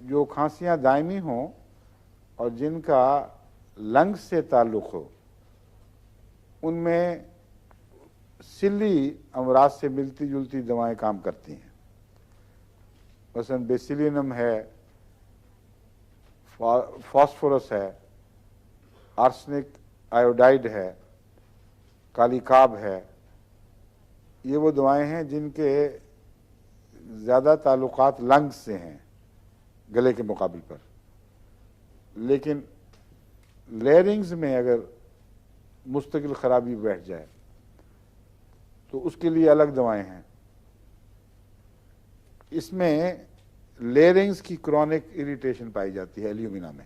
جو کھانسیاں دائمی ہوں اور جن کا لنگس سے تعلق ہو ان میں سلی امراض سے ملتی جلتی دوائیں کام کرتی ہیں. مثلا بیسیلینم ہے، فاسفورس ہے، آرسنک آیوڈائڈ ہے، کالی کاب ہے. یہ وہ دوائیں ہیں جن کے زیادہ تعلقات لنگس سے ہیں گلے کے مقابل پر. لیکن لیرنگز میں اگر مستقل خرابی بیٹھ جائے تو اس کے لیے الگ دوائیں ہیں. اس میں لیرنگز کی کرونک اریٹیشن پائی جاتی ہے ایلیومنا میں.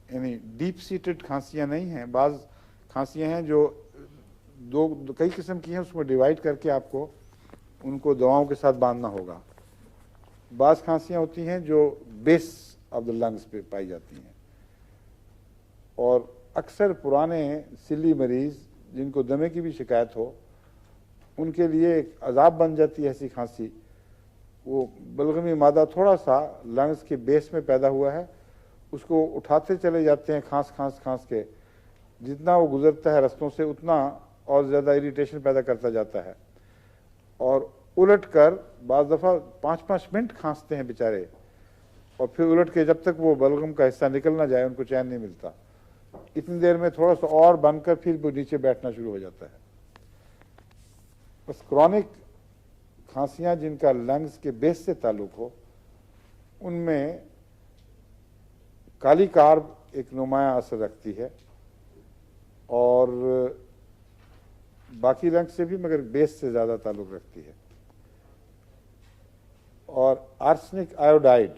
یعنی ڈیپ سیٹڈ کھانسیاں نہیں ہیں. بعض کھانسیاں ہیں جو کئی قسم کی ہیں، اس میں ڈیوائڈ کر کے آپ کو ان کو دواؤں کے ساتھ باندھنا ہوگا. بعض کھانسیاں ہوتی ہیں جو بیس آف دا لنگس پہ پائی جاتی ہیں، اور اکثر پرانے سلی مریض جن کو دمے کی بھی شکایت ہو ان کے لیے ایک عذاب بن جاتی ہے ایسی کھانسی. وہ بلغمی مادہ تھوڑا سا لنگس کے بیس میں پیدا ہوا ہے، اس کو اٹھاتے چلے جاتے ہیں کھانس کے. جتنا وہ گزرتا ہے رستوں سے اتنا اور زیادہ اریٹیشن پیدا کرتا جاتا ہے، اور الٹ کر بعض دفعہ 5-5 منٹ کھانستے ہیں بیچارے، اور پھر الٹ کے جب تک وہ بلغم کا حصہ نکل نہ جائے ان کو چین نہیں ملتا. اتنی دیر میں تھوڑا سا اور بن کر پھر وہ نیچے بیٹھنا شروع ہو جاتا ہے. بس کرونک کھانسیاں جن کا لنگس کے بیس سے تعلق ہو ان میں کالی کارب ایک نمایاں اثر رکھتی ہے، اور باقی رنگ سے بھی مگر بیس سے زیادہ تعلق رکھتی ہے. اور آرسنک آیوڈائڈ